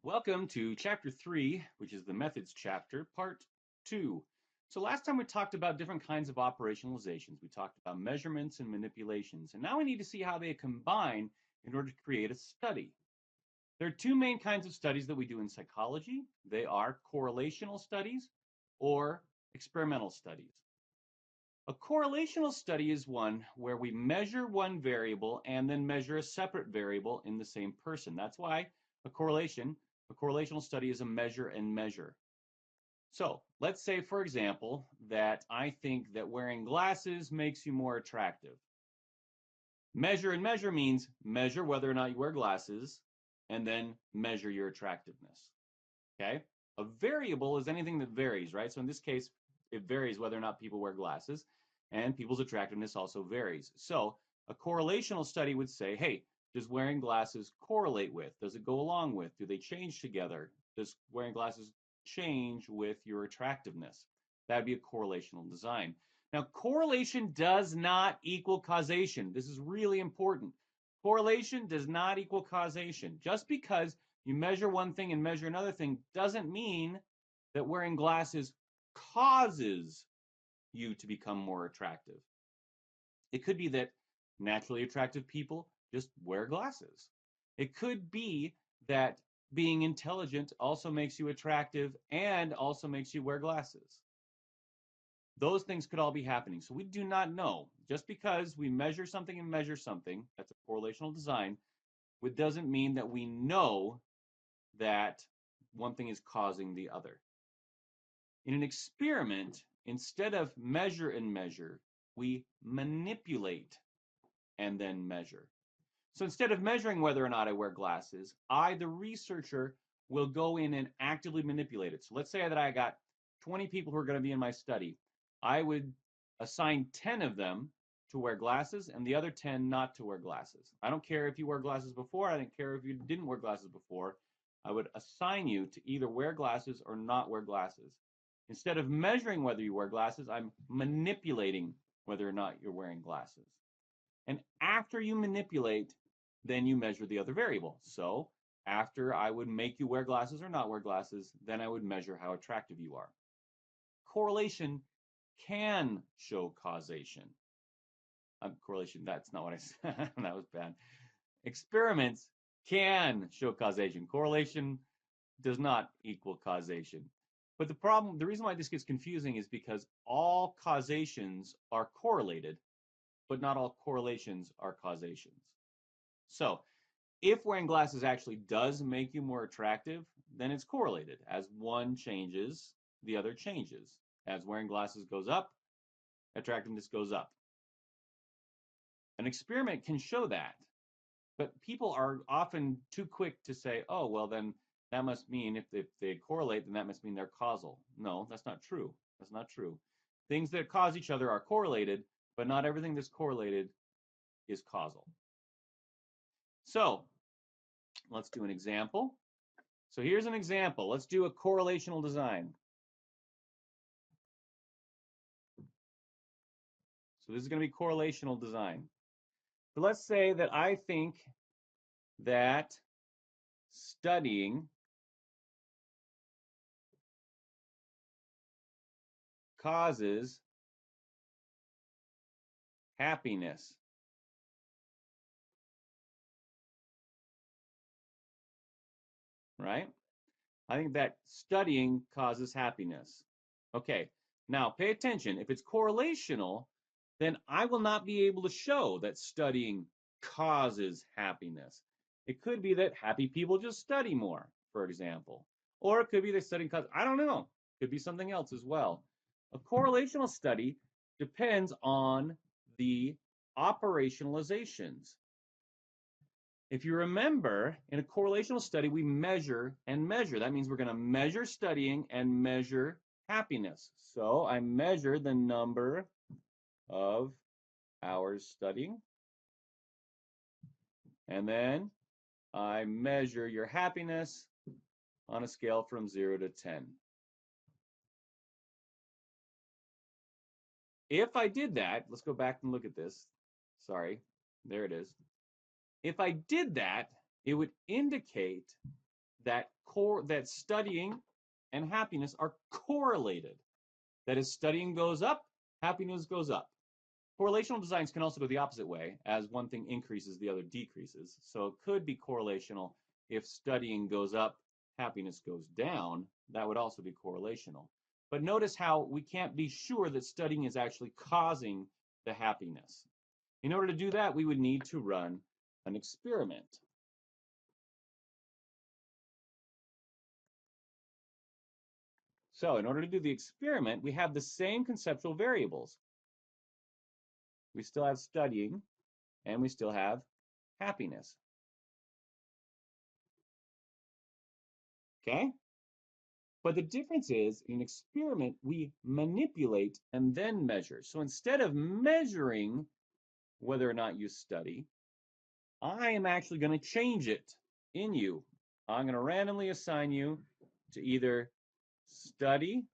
Welcome to Chapter 3, which is the Methods chapter, Part 2. So last time we talked about different kinds of operationalizations. We talked about measurements and manipulations, and now we need to see how they combine in order to create a study. There are two main kinds of studies that we do in psychology. They are correlational studies or experimental studies. A correlational study is one where we measure one variable and then measure a separate variable in the same person. That's why a correlational study is a measure and measure. So let's say, for example, that I think that wearing glasses makes you more attractive. Measure and measure means measure whether or not you wear glasses and then measure your attractiveness. Okay? A variable is anything that varies, right? So in this case, it varies whether or not people wear glasses, and people's attractiveness also varies. So a correlational study would say, hey, does wearing glasses correlate with? Does it go along with? Do they change together? Does wearing glasses change with your attractiveness? That would be a correlational design. Now, correlation does not equal causation. This is really important. Correlation does not equal causation. Just because you measure one thing and measure another thing doesn't mean that wearing glasses causes you to become more attractive. It could be that naturally attractive people just wear glasses. It could be that being intelligent also makes you attractive and also makes you wear glasses. Those things could all be happening. So we do not know. Just because we measure something and measure something, that's a correlational design, it doesn't mean that we know that one thing is causing the other. In an experiment, instead of measure and measure, we manipulate and then measure. So instead of measuring whether or not I wear glasses, I, the researcher, will go in and actively manipulate it. So let's say that I got 20 people who are going to be in my study. I would assign 10 of them to wear glasses and the other 10 not to wear glasses. I don't care if you wear glasses before. I don't care if you didn't wear glasses before. I would assign you to either wear glasses or not wear glasses. Instead of measuring whether you wear glasses, I'm manipulating whether or not you're wearing glasses. And after you manipulate, then you measure the other variable. So after I would make you wear glasses or not wear glasses, then I would measure how attractive you are. Correlation can show causation. Correlation, that's not what I said. That was bad. Experiments can show causation. Correlation does not equal causation. But the reason why this gets confusing is because all causations are correlated, but not all correlations are causations. So if wearing glasses actually does make you more attractive, then it's correlated. As one changes, the other changes. As wearing glasses goes up, attractiveness goes up. An experiment can show that, but people are often too quick to say, oh, well, then that must mean if they correlate, then that must mean they're causal. No, that's not true. That's not true. Things that cause each other are correlated, but not everything that's correlated is causal. So let's do an example. So here's an example. Let's do a correlational design. So this is going to be correlational design. So let's say that I think that studying causes happiness. Right? I think that studying causes happiness. Okay, now pay attention. If it's correlational, then I will not be able to show that studying causes happiness. It could be that happy people just study more, for example. Or it could be that studying causes, I don't know. It could be something else as well. A correlational study depends on the operationalizations. If you remember, in a correlational study, we measure and measure. That means we're going to measure studying and measure happiness. So I measure the number of hours studying. And then I measure your happiness on a scale from 0 to 10. If I did that, let's go back and look at this. Sorry, there it is. If I did that, it would indicate that studying and happiness are correlated. That is, studying goes up, happiness goes up. Correlational designs can also go the opposite way, as one thing increases, the other decreases. So it could be correlational. If studying goes up, happiness goes down, that would also be correlational. But notice how we can't be sure that studying is actually causing the happiness. In order to do that, we would need to run an experiment. So in order to do the experiment, we have the same conceptual variables. We still have studying, and we still have happiness. Okay? But the difference is, in an experiment, we manipulate and then measure. So instead of measuring whether or not you study, I am actually going to change it in you. I'm going to randomly assign you to either study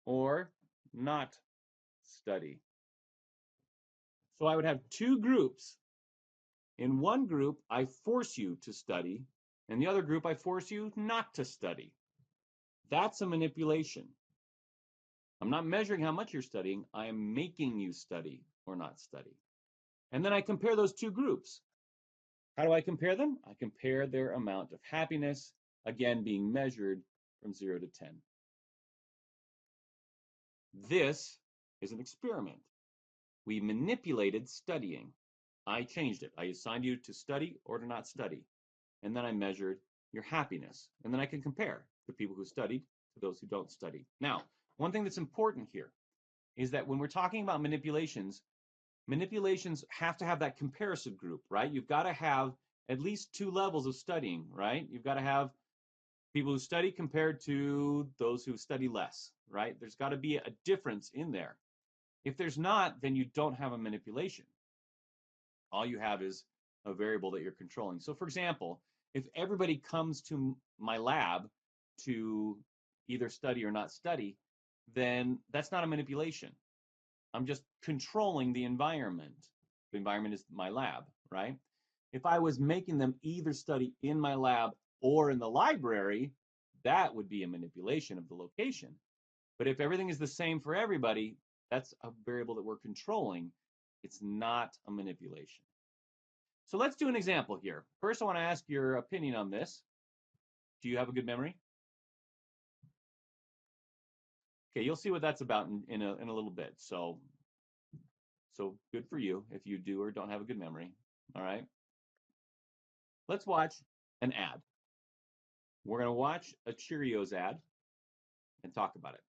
or not study. So I would have two groups. In one group, I force you to study. In the other group, I force you not to study. That's a manipulation. I'm not measuring how much you're studying. I am making you study or not study. And then I compare those two groups. How do I compare them? I compare their amount of happiness, again being measured from 0 to 10. This is an experiment. We manipulated studying. I changed it. I assigned you to study or to not study. And then I measured your happiness. And then I can compare the people who studied to those who don't study. Now, one thing that's important here is that when we're talking about manipulations, manipulations have to have that comparison group, right? You've got to have at least two levels of studying, right? You've got to have people who study compared to those who study less, right? There's got to be a difference in there. If there's not, then you don't have a manipulation. All you have is a variable that you're controlling. So for example, if everybody comes to my lab to either study or not study, then that's not a manipulation. I'm just controlling the environment. The environment is my lab, right? If I was making them either study in my lab or in the library, that would be a manipulation of the location. But if everything is the same for everybody, that's a variable that we're controlling. It's not a manipulation. So let's do an example here. First, I want to ask your opinion on this. Do you have a good memory? Okay, you'll see what that's about in a little bit. So good for you if you do or don't have a good memory. All right. Let's watch an ad. We're going to watch a Cheerios ad and talk about it.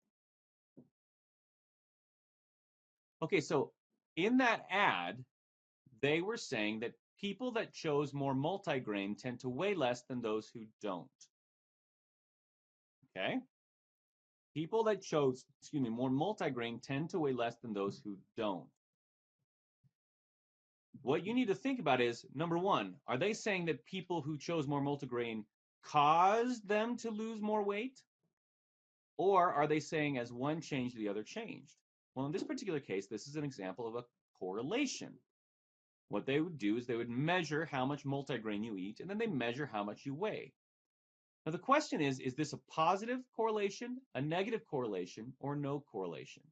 Okay, so in that ad, they were saying that people that chose more multigrain tend to weigh less than those who don't. Okay? People that chose, more multigrain tend to weigh less than those who don't. What you need to think about is, number one, are they saying that people who chose more multigrain caused them to lose more weight? Or are they saying as one changed, the other changed? Well, in this particular case, this is an example of a correlation. What they would do is they would measure how much multigrain you eat, and then they measure how much you weigh. Now, the question is this a positive correlation, a negative correlation, or no correlation?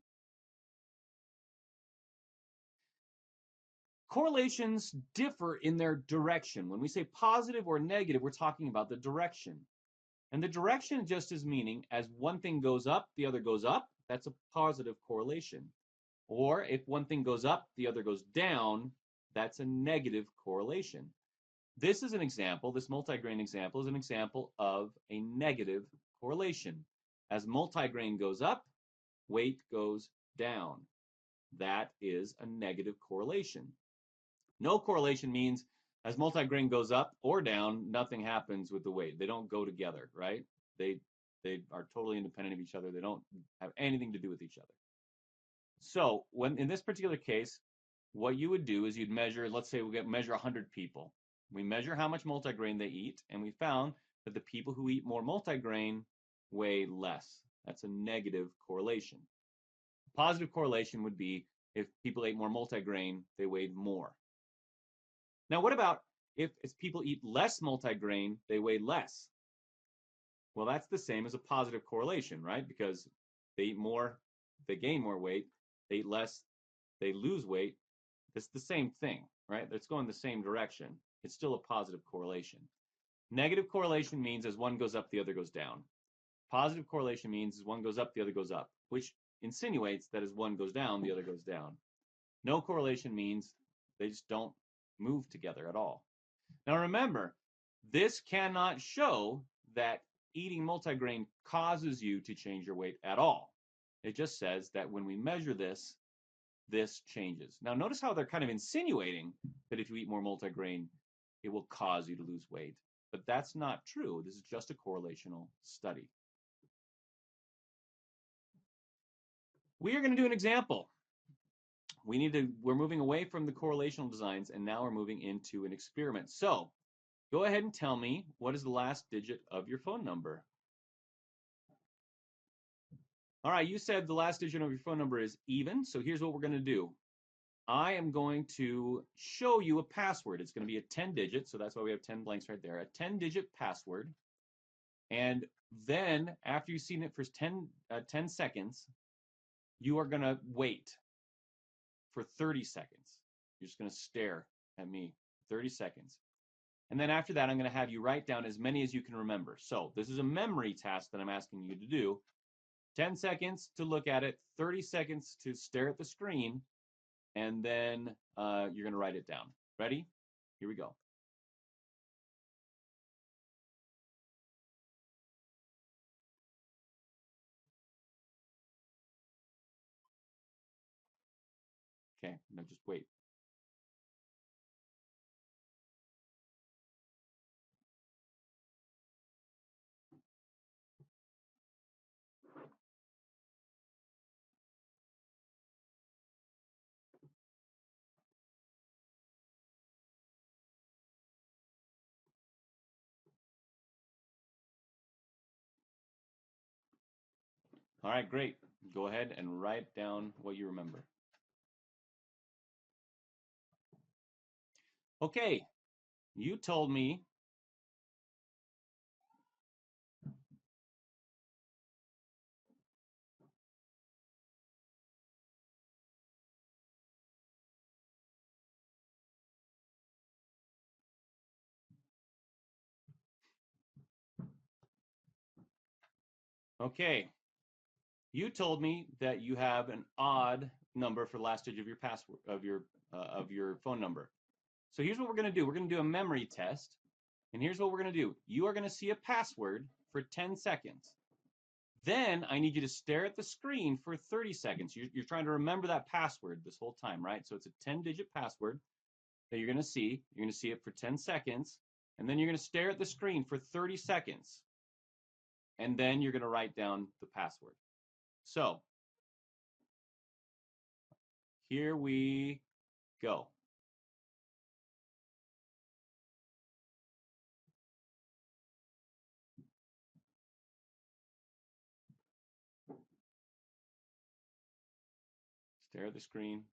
Correlations differ in their direction. When we say positive or negative, we're talking about the direction. And the direction just is meaning as one thing goes up, the other goes up. That's a positive correlation. Or if one thing goes up, the other goes down, that's a negative correlation. This is an example, this multigrain example is an example of a negative correlation. As multigrain goes up, weight goes down. That is a negative correlation. No correlation means as multigrain goes up or down, nothing happens with the weight. They don't go together, right? They are totally independent of each other. They don't have anything to do with each other. So when in this particular case, what you would do is you'd measure, let's say we measure 100 people. We measure how much multigrain they eat, and we found that the people who eat more multigrain weigh less. That's a negative correlation. Positive correlation would be if people ate more multigrain, they weighed more. Now, what about if as people eat less multigrain, they weigh less. Well, that's the same as a positive correlation, right? Because they eat more, they gain more weight. They eat less, they lose weight. It's the same thing, right? It's going the same direction. It's still a positive correlation. Negative correlation means as one goes up, the other goes down. Positive correlation means as one goes up, the other goes up, which insinuates that as one goes down, the other goes down. No correlation means they just don't move together at all. Now remember, this cannot show that eating multigrain causes you to change your weight at all. It just says that when we measure this, this changes. Now notice how they're kind of insinuating that if you eat more multigrain, it will cause you to lose weight. But that's not true. This is just a correlational study. We are going to do an example. We're moving away from the correlational designs, and now we're moving into an experiment. So go ahead and tell me, what is the last digit of your phone number? All right, you said the last digit of your phone number is even, so here's what we're going to do. I am going to show you a password. It's going to be a 10-digit, so that's why we have 10 blanks right there, a 10-digit password. And then after you've seen it for 10 seconds, you are going to wait for 30 seconds. You're just going to stare at me 30 seconds. And then after that, I'm going to have you write down as many as you can remember. So this is a memory task that I'm asking you to do. 10 seconds to look at it, 30 seconds to stare at the screen, and then you're going to write it down. Ready? Here we go. Okay, now just wait. All right, great. Go ahead and write down what you remember. Okay, you told me okay, you told me that you have an odd number for the last digit of your password of your phone number. So here's what we're going to do. We're going to do a memory test. And here's what we're going to do. You are going to see a password for 10 seconds. Then I need you to stare at the screen for 30 seconds. You're trying to remember that password this whole time, right? So it's a 10-digit password that you're going to see. You're going to see it for 10 seconds. And then you're going to stare at the screen for 30 seconds. And then you're going to write down the password. So here we go. Stare at the screen.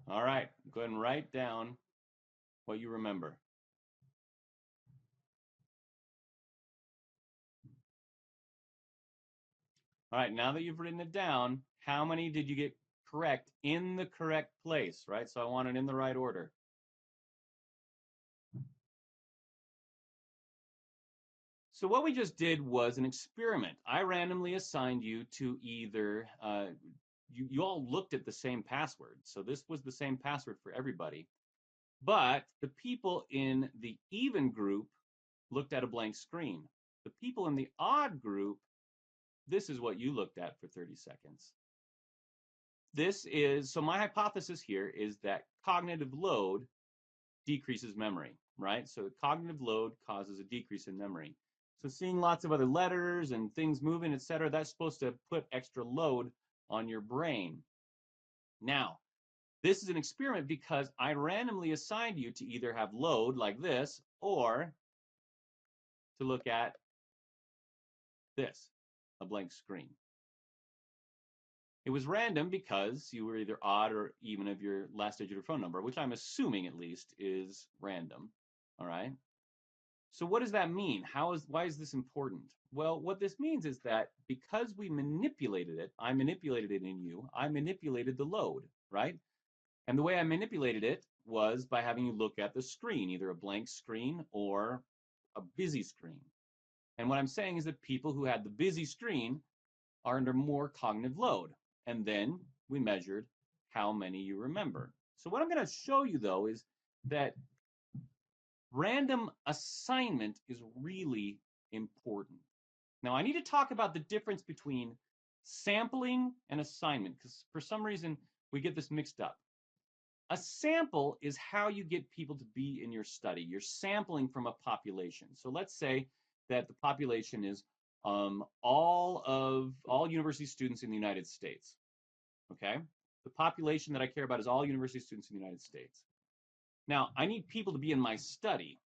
All right, go ahead and write down what you remember. All right, now that you've written it down, how many did you get correct in the correct place, right? So I want it in the right order. So what we just did was an experiment. I randomly assigned you to either, you all looked at the same password. So this was the same password for everybody. But the people in the even group looked at a blank screen. The people in the odd group, this is what you looked at for 30 seconds. So my hypothesis here is that cognitive load decreases memory, right? So cognitive load causes a decrease in memory. So seeing lots of other letters and things moving, etc., that's supposed to put extra load on your brain. Now, this is an experiment because I randomly assigned you to either have load like this or to look at this, a blank screen. It was random because you were either odd or even of your last digit of your phone number, which I'm assuming at least is random. All right. So what does that mean? Why is this important? Well, what this means is that because we manipulated it, I manipulated it in you, I manipulated the load, right? And the way I manipulated it was by having you look at the screen, either a blank screen or a busy screen. And what I'm saying is that people who had the busy screen are under more cognitive load. And then we measured how many you remember. So what I'm going to show you, though, is that random assignment is really important. Now, I need to talk about the difference between sampling and assignment, because for some reason we get this mixed up. A sample is how you get people to be in your study. You're sampling from a population. So let's say that the population is all university students in the United States. Okay? The population that I care about is all university students in the United States. Now, I need people to be in my study.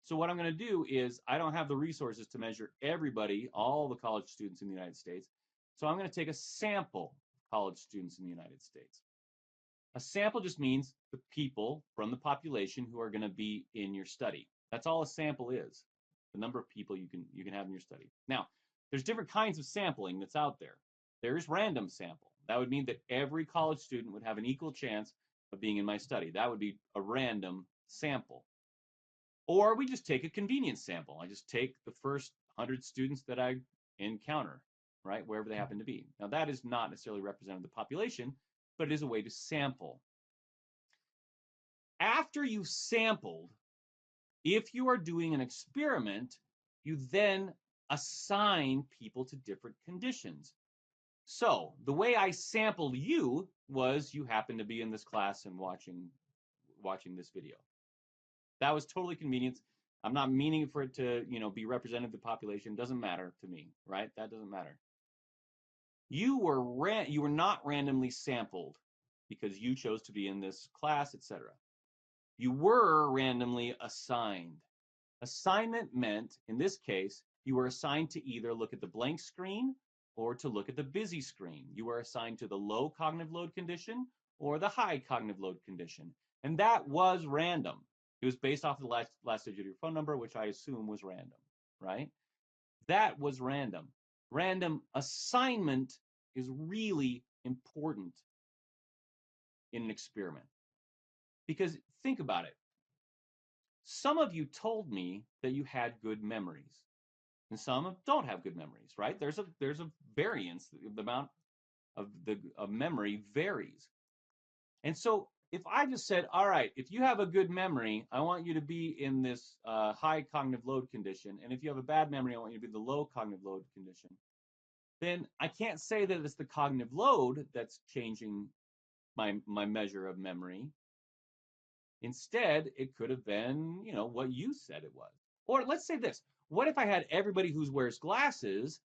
So what I'm going to do is I don't have the resources to measure everybody, all the college students in the United States. So I'm going to take a sample college students in the United States. A sample just means the people from the population who are going to be in your study. That's all a sample is, the number of people you can have in your study. Now, there's different kinds of sampling that's out there. There's random sample. That would mean that every college student would have an equal chance of being in my study. That would be a random sample. Or we just take a convenience sample. I just take the first 100 students that I encounter, right, wherever they happen to be. Now, that is not necessarily representative of the population, but it is a way to sample. After you've sampled, if you are doing an experiment, you then assign people to different conditions. So the way I sampled you was you happened to be in this class and watching this video. That was totally convenient. I'm not meaning for it to, be representative of the population. Doesn't matter to me, right? That doesn't matter. You were not randomly sampled because you chose to be in this class, etc. You were randomly assigned. Assignment meant, in this case, you were assigned to either look at the blank screen or to look at the busy screen. You were assigned to the low cognitive load condition or the high cognitive load condition. And that was random. It was based off of the last digit of your phone number, which I assume was random, right? That was random. Random assignment is really important in an experiment. Because think about it. Some of you told me that you had good memories, and some don't have good memories, right? There's a variance. The amount of memory varies. And so if I just said, all right, if you have a good memory, I want you to be in this high cognitive load condition. And if you have a bad memory, I want you to be in the low cognitive load condition. Then I can't say that it's the cognitive load that's changing my measure of memory. Instead, it could have been, what you said it was. Or let's say this. What if I had everybody who wears glasses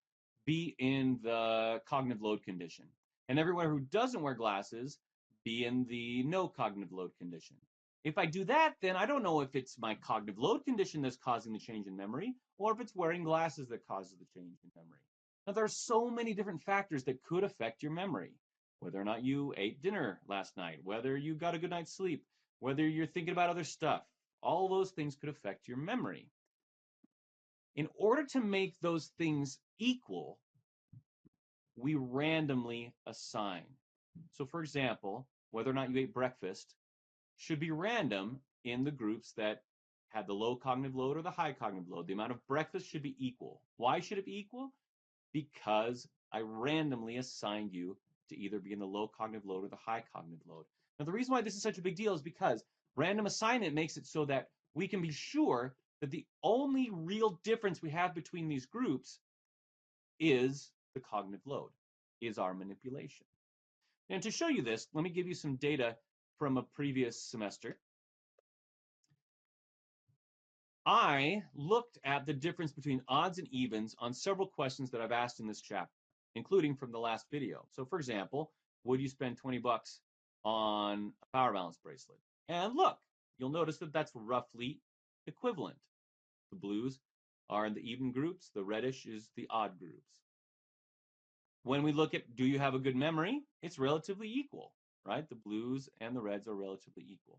be in the cognitive load condition, and everyone who doesn't wear glasses be in the no cognitive load condition? If I do that, then I don't know if it's my cognitive load condition that's causing the change in memory, or if it's wearing glasses that causes the change in memory. Now, there are so many different factors that could affect your memory. Whether or not you ate dinner last night, whether you got a good night's sleep, whether you're thinking about other stuff, all those things could affect your memory. In order to make those things equal, we randomly assign. So for example, whether or not you ate breakfast should be random in the groups that had the low cognitive load or the high cognitive load. The amount of breakfast should be equal. Why should it be equal? Because I randomly assigned you to either be in the low cognitive load or the high cognitive load. Now, the reason why this is such a big deal is because random assignment makes it so that we can be sure that the only real difference we have between these groups is the cognitive load, is our manipulation. And to show you this, let me give you some data from a previous semester. I looked at the difference between odds and evens on several questions that I've asked in this chapter, including from the last video. So for example, would you spend 20 bucks on a power balance bracelet? And look, you'll notice that that's roughly equivalent. The blues are in the even groups, the reddish is the odd groups. When we look at do you have a good memory, it's relatively equal, right? The blues and the reds are relatively equal.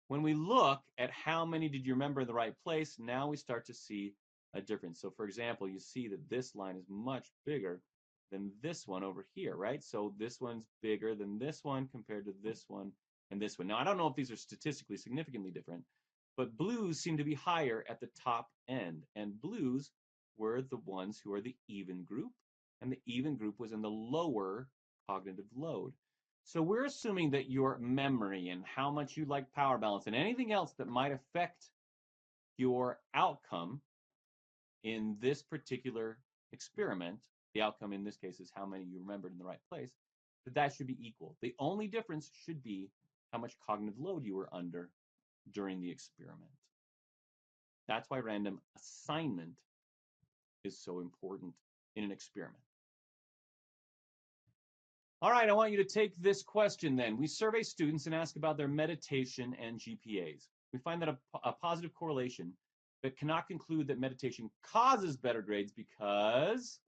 When we look at how many did you remember in the right place, now we start to see a difference. So for example, you see that this line is much bigger than this one over here, right? So this one's bigger than this one compared to this one and this one. Now, I don't know if these are statistically significantly different, but blues seem to be higher at the top end. And blues were the ones who are the even group, and the even group was in the lower cognitive load. So we're assuming that your memory and how much you like power balance and anything else that might affect your outcome in this particular experiment, the outcome in this case is how many you remembered in the right place, that should be equal. The only difference should be how much cognitive load you were under during the experiment. That's why random assignment is so important in an experiment. All right, I want you to take this question then. We survey students and ask about their meditation and GPAs. We find that a positive correlation, but cannot conclude that meditation causes better grades because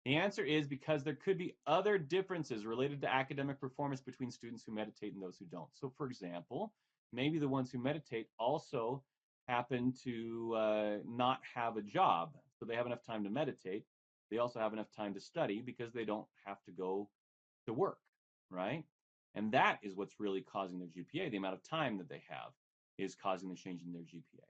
the answer is because there could be other differences related to academic performance between students who meditate and those who don't. So for example, maybe the ones who meditate also happen to not have a job. So they have enough time to meditate. They also have enough time to study because they don't have to go to work, right? And that is what's really causing their GPA. The amount of time that they have is causing the change in their GPA.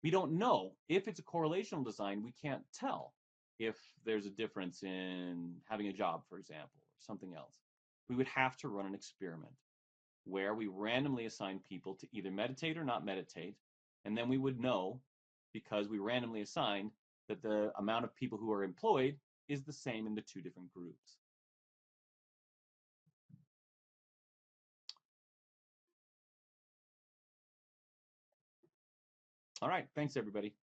We don't know if it's a correlational design. We can't tell if there's a difference in having a job, for example, or something else. We would have to run an experiment where we randomly assign people to either meditate or not meditate, and then we would know, because we randomly assigned, that the amount of people who are employed is the same in the two different groups. All right, thanks everybody.